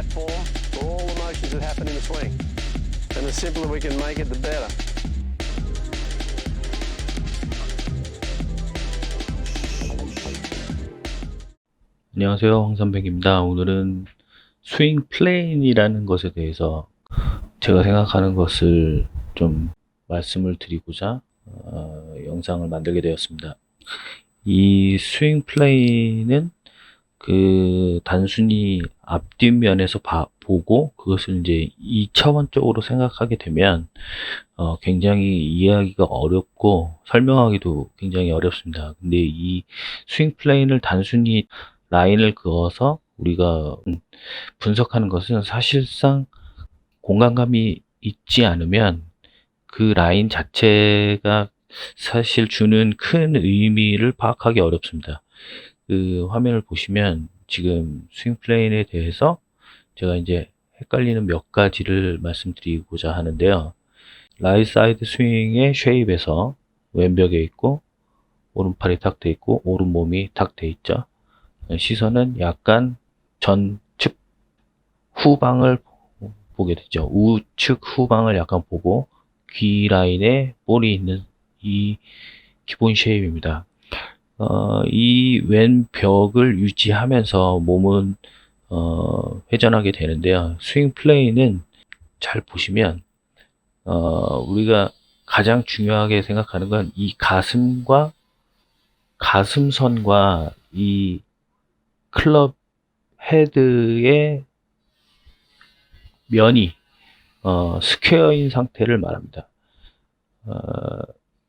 platform for all the motions that happen in the swing. And the simpler we can make it, the better. 안녕하세요, 황선백입니다. 오늘은 스윙 플레인이라는 것에 대해서 제가 생각하는 것을 좀 말씀을 드리고자 영상을 만들게 되었습니다. 이 스윙 플레인은 단순히 앞뒷면에서 보고 그것을 이제 2차원적으로 생각하게 되면 굉장히 이해하기가 어렵고 설명하기도 굉장히 어렵습니다. 근데 이 스윙 플레인을 단순히 라인을 그어서 우리가 분석하는 것은 사실상 공간감이 있지 않으면 그 라인 자체가 사실 주는 큰 의미를 파악하기 어렵습니다. 그 화면을 보시면 지금 스윙 플레인에 대해서 제가 이제 헷갈리는 몇 가지를 말씀드리고자 하는데요. 라이트 사이드 스윙의 쉐입에서 왼벽에 있고 오른팔이 탁 돼 있고 오른몸이 탁 돼 있죠. 시선은 약간 전측 후방을 보게 되죠. 우측 후방을 약간 보고 귀 라인에 볼이 있는 이 기본 쉐입입니다. 이 왼벽을 유지하면서 몸은 회전하게 되는데요. 스윙 플레이는 잘 보시면 우리가 가장 중요하게 생각하는 건 이 가슴선과 이 클럽 헤드의 면이 스퀘어인 상태를 말합니다.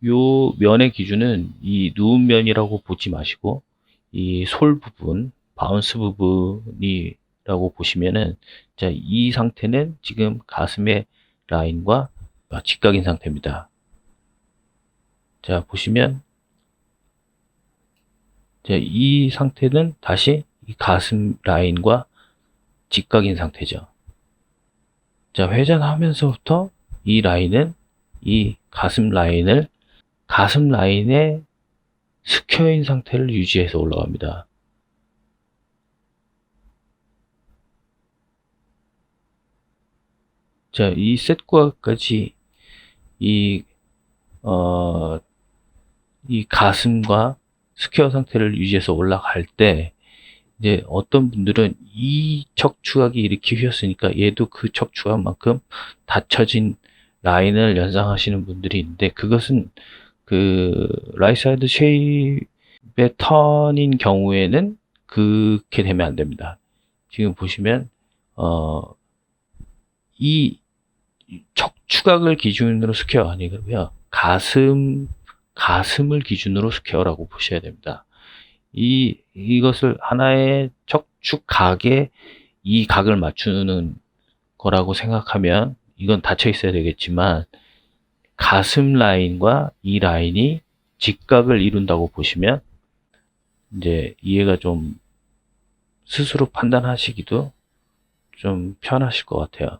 요 면의 기준은 이 누운 면이라고 보지 마시고 이 솔 부분, 바운스 부분이라고 보시면은 자, 이 상태는 지금 가슴의 라인과 직각인 상태입니다. 자, 보시면 자, 이 상태는 다시 이 가슴 라인과 직각인 상태죠. 자, 회전하면서부터 이 라인은 이 가슴 라인의 스퀘어인 상태를 유지해서 올라갑니다. 자, 이 셋과까지 이 가슴과 스퀘어 상태를 유지해서 올라갈 때 이제 어떤 분들은 이 척추각이 이렇게 휘었으니까 얘도 그 척추각만큼 닫혀진 라인을 연상하시는 분들이 있는데 그것은 그 라이트 사이드 쉐입의 턴인 경우에는 그렇게 되면 안 됩니다. 지금 보시면 이 척추각을 기준으로 스퀘어 아니고요. 가슴을 기준으로 스퀘어라고 보셔야 됩니다. 이것을 하나의 척추각에 이 각을 맞추는 거라고 생각하면 이건 닫혀 있어야 되겠지만 가슴 라인과 이 라인이 직각을 이룬다고 보시면 이제 이해가 좀 스스로 판단하시기도 좀 편하실 것 같아요.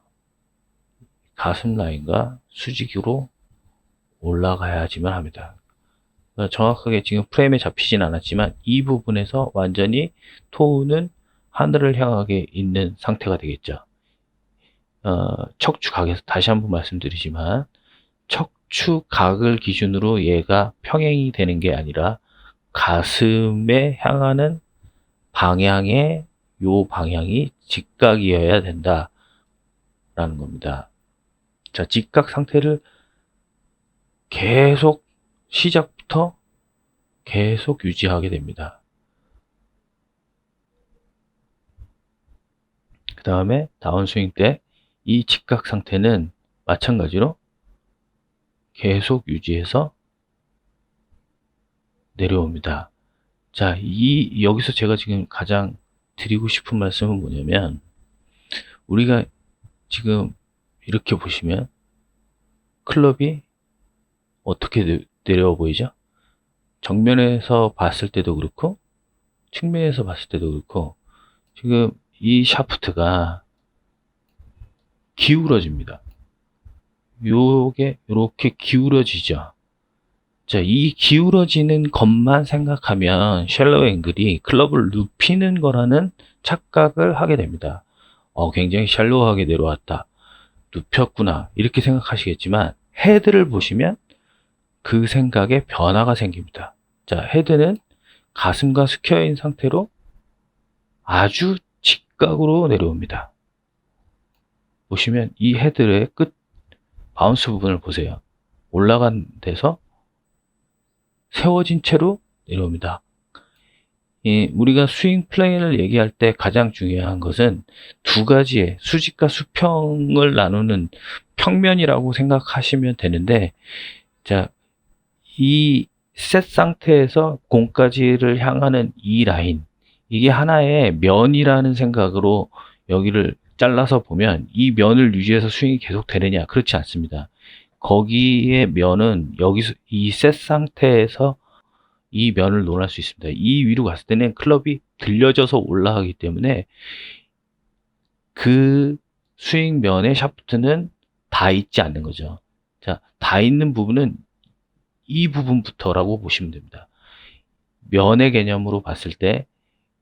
가슴 라인과 수직으로 올라가야지만 합니다. 정확하게 지금 프레임에 잡히진 않았지만 이 부분에서 완전히 토우는 하늘을 향하게 있는 상태가 되겠죠. 척추각에서 다시 한번 말씀드리지만 척추각을 기준으로 얘가 평행이 되는 게 아니라 가슴에 향하는 방향의 요 방향이 직각이어야 된다 라는 겁니다. 자, 직각 상태를 계속 시작부터 계속 유지하게 됩니다. 그 다음에 다운스윙 때 이 직각 상태는 마찬가지로 계속 유지해서 내려옵니다. 자, 여기서 제가 지금 가장 드리고 싶은 말씀은 뭐냐면 우리가 지금 이렇게 보시면 클럽이 어떻게 내려와 보이죠? 정면에서 봤을 때도 그렇고 측면에서 봤을 때도 그렇고 지금 이 샤프트가 기울어집니다. 요게 이렇게 기울어지죠. 자, 이 기울어지는 것만 생각하면 샬로우 앵글이 클럽을 눕히는 거라는 착각을 하게 됩니다. 굉장히 샬로우하게 내려왔다. 눕혔구나. 이렇게 생각하시겠지만 헤드를 보시면 그 생각에 변화가 생깁니다. 자, 헤드는 가슴과 스퀘어인 상태로 아주 직각으로 내려옵니다. 보시면 이 헤드의 끝 바운스 부분을 보세요. 올라간 데서 세워진 채로 내려옵니다. 우리가 스윙 플레인을 얘기할 때 가장 중요한 것은 두 가지의 수직과 수평을 나누는 평면이라고 생각하시면 되는데, 자, 이 셋 상태에서 공까지를 향하는 이 라인, 이게 하나의 면이라는 생각으로 여기를 잘라서 보면 이 면을 유지해서 스윙이 계속 되느냐? 그렇지 않습니다. 거기에 면은 여기서 이 셋 상태에서 이 면을 논할 수 있습니다. 이 위로 갔을 때는 클럽이 들려져서 올라가기 때문에 그 스윙 면의 샤프트는 다 있지 않는 거죠. 자, 다 있는 부분은 이 부분부터라고 보시면 됩니다. 면의 개념으로 봤을 때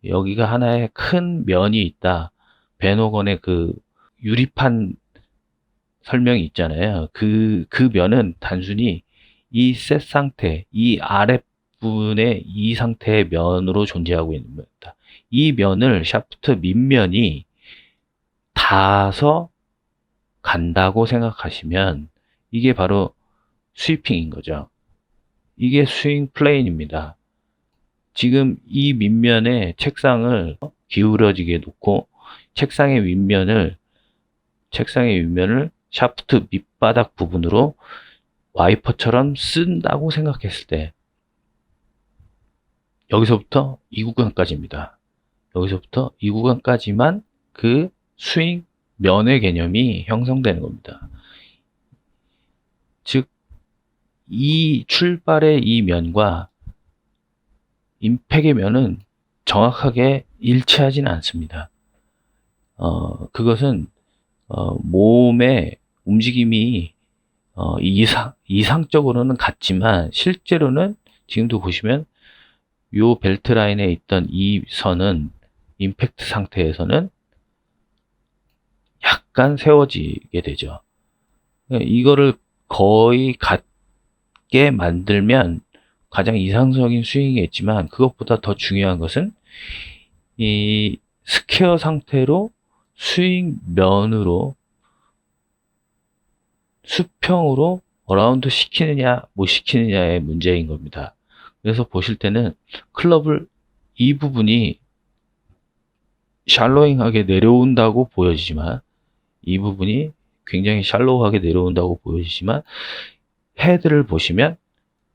여기가 하나의 큰 면이 있다. 벤 호건의 그 유리판 설명이 있잖아요. 그 면은 단순히 이 셋 상태, 이 아랫부분의 이 상태의 면으로 존재하고 있는 겁니다. 이 면을 샤프트 밑면이 닿아서 간다고 생각하시면 이게 바로 스위핑인 거죠. 이게 스윙 플레인입니다. 지금 이 밑면에 책상을 기울어지게 놓고 책상의 윗면을 샤프트 밑바닥 부분으로 와이퍼처럼 쓴다고 생각했을 때 여기서부터 이 구간까지입니다. 여기서부터 이 구간까지만 그 스윙 면의 개념이 형성되는 겁니다. 즉, 이 출발의 이 면과 임팩의 면은 정확하게 일치하지는 않습니다. 그것은 몸의 움직임이 이상적으로는 같지만 실제로는 지금도 보시면 요 벨트 라인에 있던 이 선은 임팩트 상태에서는 약간 세워지게 되죠. 이거를 거의 같게 만들면 가장 이상적인 스윙이겠지만 그것보다 더 중요한 것은 이 스퀘어 상태로 스윙 면으로 수평으로 어라운드 시키느냐 못 시키느냐의 문제인 겁니다. 그래서 보실 때는 클럽을 이 부분이 샬로잉하게 내려온다고 보여지지만 이 부분이 굉장히 샬로우하게 내려온다고 보여지지만 헤드를 보시면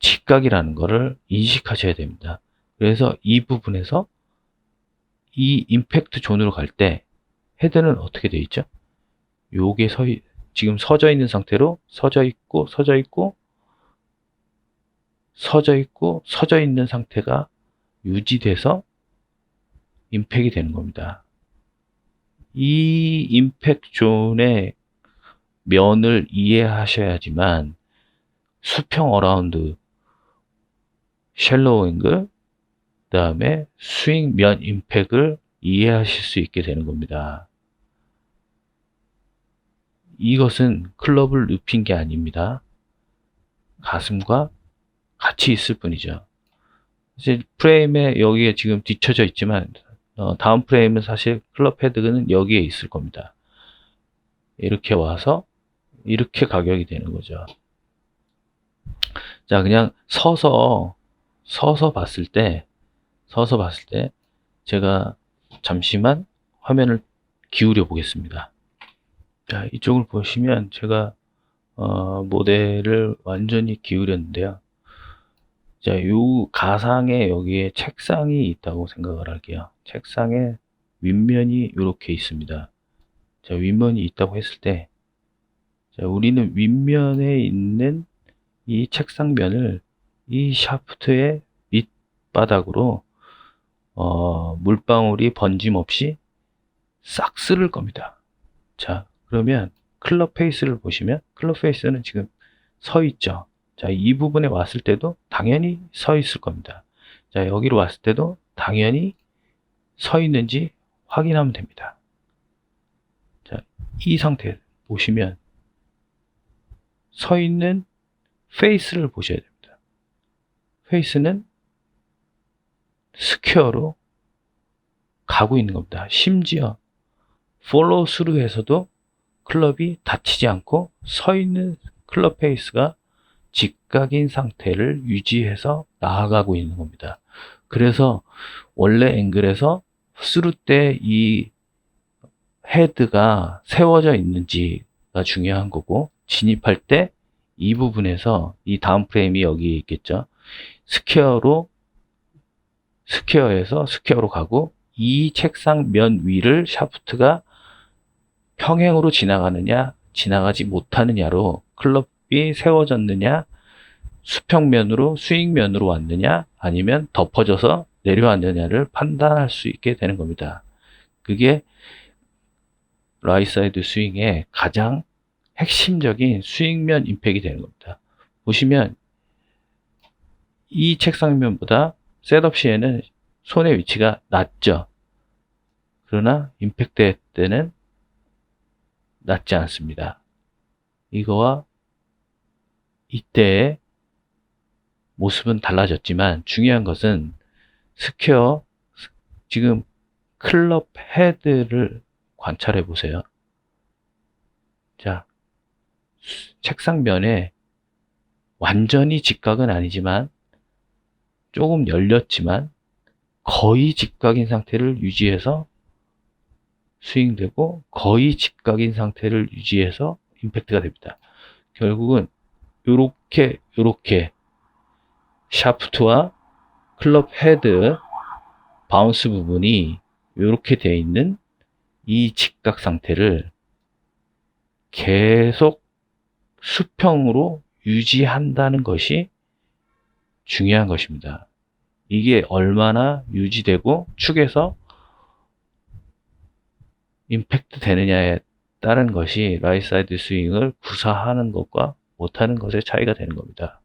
직각이라는 것을 인식하셔야 됩니다. 그래서 이 부분에서 이 임팩트 존으로 갈 때 헤드는 어떻게 되어 있죠? 요게 지금 서져 있는 상태로 서져 있고 서져 있는 상태가 유지돼서 임팩이 되는 겁니다. 이 임팩트 존의 면을 이해하셔야지만 수평 어라운드, 샬로우 앵글, 그 다음에 스윙 면 임팩을 이해하실 수 있게 되는 겁니다. 이것은 클럽을 눕힌 게 아닙니다. 가슴과 같이 있을 뿐이죠. 이제 프레임에 여기에 지금 뒤쳐져 있지만 다음 프레임은 사실 클럽 헤드는 여기에 있을 겁니다. 이렇게 와서 이렇게 가격이 되는 거죠. 자, 그냥 서서 봤을 때 제가 잠시만 화면을 기울여 보겠습니다. 자, 이쪽을 보시면 제가 모델을 완전히 기울였는데요. 자, 요 가상에 여기에 책상이 있다고 생각을 할게요. 책상에 윗면이 이렇게 있습니다. 자, 윗면이 있다고 했을 때, 자, 우리는 윗면에 있는 이 책상면을 이 샤프트의 밑바닥으로 물방울이 번짐없이 싹 쓸을 겁니다. 자, 그러면 클럽 페이스를 보시면 클럽 페이스는 지금 서 있죠. 자, 이 부분에 왔을 때도 당연히 서 있을 겁니다. 자, 여기로 왔을 때도 당연히 서 있는지 확인하면 됩니다. 이 상태 보시면 서 있는 페이스를 보셔야 됩니다. 페이스는 스퀘어로 가고 있는 겁니다. 심지어 follow through에서도 클럽이 닫히지 않고 서 있는 클럽 페이스가 직각인 상태를 유지해서 나아가고 있는 겁니다. 그래서 원래 앵글에서 스루 때 이 헤드가 세워져 있는지가 중요한 거고, 진입할 때 이 부분에서 이 다음 프레임이 여기 있겠죠. 스퀘어에서 스퀘어로 가고, 이 책상 면 위를 샤프트가 평행으로 지나가느냐 지나가지 못하느냐로 클럽이 세워졌느냐, 수평면으로 스윙면으로 왔느냐 아니면 덮어져서 내려왔느냐를 판단할 수 있게 되는 겁니다. 그게 라이트사이드 스윙의 가장 핵심적인 스윙면 임팩이 되는 겁니다. 보시면 이 책상면보다 셋업 시에는 손의 위치가 낮죠. 그러나 임팩트 때는 낮지 않습니다. 이거와 이때의 모습은 달라졌지만 중요한 것은 스퀘어, 지금 클럽 헤드를 관찰해 보세요. 자, 책상면에 완전히 직각은 아니지만 조금 열렸지만 거의 직각인 상태를 유지해서 스윙되고 거의 직각인 상태를 유지해서 임팩트가 됩니다. 결국은 요렇게 샤프트와 클럽 헤드 바운스 부분이 요렇게 되어 있는 이 직각 상태를 계속 수평으로 유지한다는 것이 중요한 것입니다. 이게 얼마나 유지되고 축에서 임팩트 되느냐에 따른 것이 라이트 사이드 스윙을 구사하는 것과 못하는 것의 차이가 되는 겁니다.